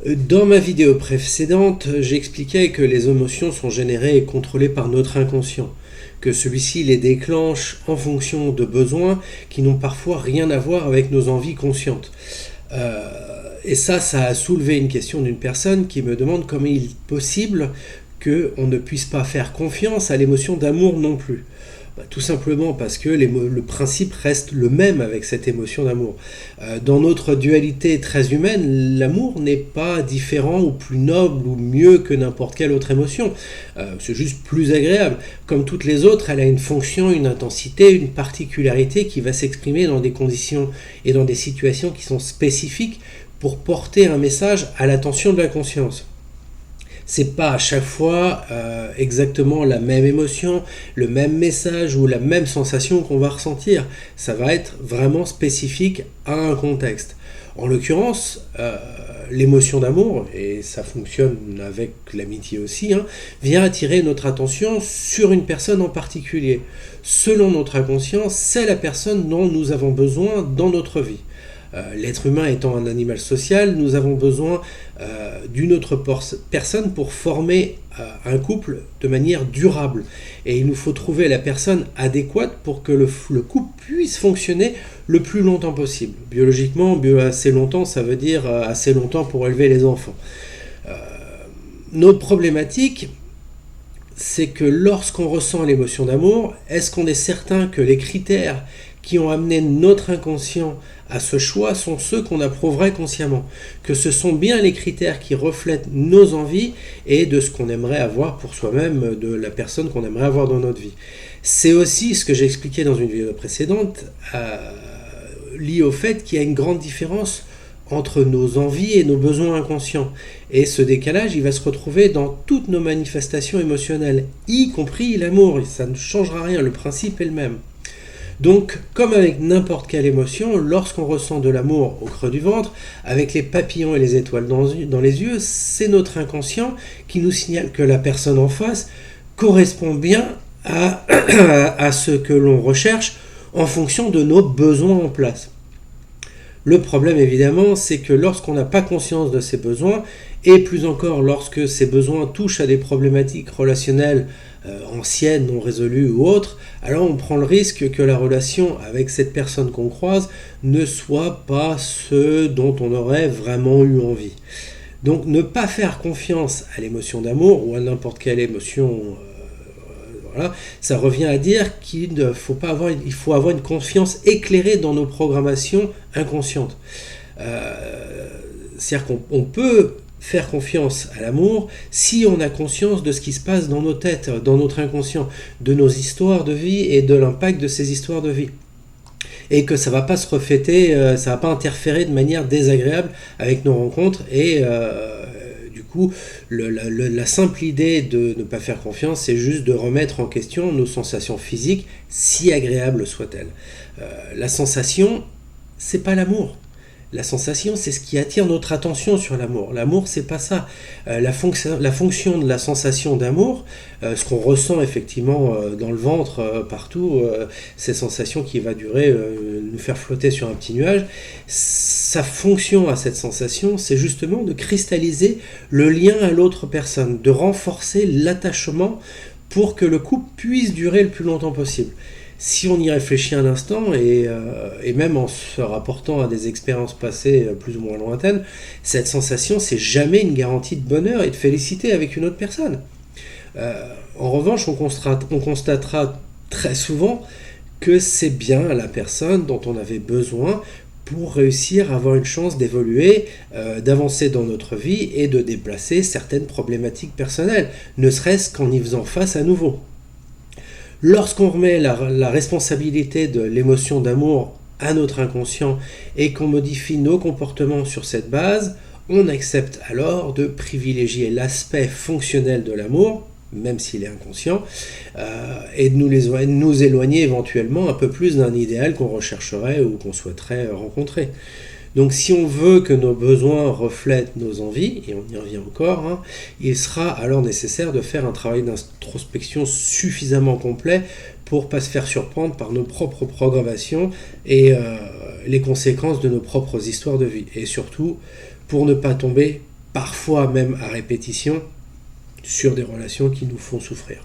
Dans ma vidéo précédente, j'expliquais que les émotions sont générées et contrôlées par notre inconscient, que celui-ci les déclenche en fonction de besoins qui n'ont parfois rien à voir avec nos envies conscientes. Et ça a soulevé une question d'une personne qui me demande comment il est possible qu'on ne puisse pas faire confiance à l'émotion d'amour non plus. Tout simplement parce que le principe reste le même avec cette émotion d'amour. Dans notre dualité très humaine, l'amour n'est pas différent ou plus noble ou mieux que n'importe quelle autre émotion. C'est juste plus agréable. Comme toutes les autres, elle a une fonction, une intensité, une particularité qui va s'exprimer dans des conditions et dans des situations qui sont spécifiques pour porter un message à l'attention de la conscience. C'est pas à chaque fois exactement la même émotion, le même message ou la même sensation qu'on va ressentir. Ça va être vraiment spécifique à un contexte. En l'occurrence, l'émotion d'amour, et ça fonctionne avec l'amitié aussi, vient attirer notre attention sur une personne en particulier. Selon notre inconscient, c'est la personne dont nous avons besoin dans notre vie. L'être humain étant un animal social, nous avons besoin d'une autre personne pour former un couple de manière durable. Et il nous faut trouver la personne adéquate pour que le couple puisse fonctionner le plus longtemps possible. Biologiquement, assez longtemps, ça veut dire assez longtemps pour élever les enfants. Notre problématique, c'est que lorsqu'on ressent l'émotion d'amour, est-ce qu'on est certain que les critères qui ont amené notre inconscient à ce choix sont ceux qu'on approuverait consciemment, que ce sont bien les critères qui reflètent nos envies et de ce qu'on aimerait avoir pour soi-même, de la personne qu'on aimerait avoir dans notre vie. C'est aussi ce que j'ai expliqué dans une vidéo précédente, lié au fait qu'il y a une grande différence entre nos envies et nos besoins inconscients. Et ce décalage, il va se retrouver dans toutes nos manifestations émotionnelles, y compris l'amour. Ça ne changera rien, le principe est le même. Donc, comme avec n'importe quelle émotion, lorsqu'on ressent de l'amour au creux du ventre, avec les papillons et les étoiles dans les yeux, c'est notre inconscient qui nous signale que la personne en face correspond bien à ce que l'on recherche en fonction de nos besoins en place. Le problème, évidemment, c'est que lorsqu'on n'a pas conscience de ses besoins, et plus encore lorsque ces besoins touchent à des problématiques relationnelles anciennes, non résolues ou autres, alors on prend le risque que la relation avec cette personne qu'on croise ne soit pas ce dont on aurait vraiment eu envie. Donc ne pas faire confiance à l'émotion d'amour ou à n'importe quelle émotion, voilà, ça revient à dire qu'il faut avoir une confiance éclairée dans nos programmations inconscientes. C'est-à-dire qu'on peut faire confiance à l'amour si on a conscience de ce qui se passe dans nos têtes, dans notre inconscient, de nos histoires de vie et de l'impact de ces histoires de vie. Et que ça ne va pas se refléter, ça ne va pas interférer de manière désagréable avec nos rencontres et du coup, la simple idée de ne pas faire confiance, c'est juste de remettre en question nos sensations physiques, si agréables soient-elles. La sensation, c'est pas l'amour. La sensation, c'est ce qui attire notre attention sur l'amour. L'amour, c'est pas ça. La fonction de la sensation d'amour, ce qu'on ressent effectivement dans le ventre, partout, ces sensations qui va durer, nous faire flotter sur un petit nuage, sa fonction à cette sensation, c'est justement de cristalliser le lien à l'autre personne, de renforcer l'attachement pour que le couple puisse durer le plus longtemps possible. Si on y réfléchit un instant, et même en se rapportant à des expériences passées plus ou moins lointaines, cette sensation, c'est jamais une garantie de bonheur et de félicité avec une autre personne. En revanche, on constatera très souvent que c'est bien la personne dont on avait besoin pour réussir à avoir une chance d'évoluer, d'avancer dans notre vie et de déplacer certaines problématiques personnelles, ne serait-ce qu'en y faisant face à nouveau. Lorsqu'on remet la responsabilité de l'émotion d'amour à notre inconscient et qu'on modifie nos comportements sur cette base, on accepte alors de privilégier l'aspect fonctionnel de l'amour, même s'il est inconscient, et de nous éloigner éventuellement un peu plus d'un idéal qu'on rechercherait ou qu'on souhaiterait rencontrer. Donc si on veut que nos besoins reflètent nos envies, et on y revient encore, il sera alors nécessaire de faire un travail d'introspection suffisamment complet pour ne pas se faire surprendre par nos propres programmations et les conséquences de nos propres histoires de vie. Et surtout, pour ne pas tomber parfois même à répétition, sur des relations qui nous font souffrir.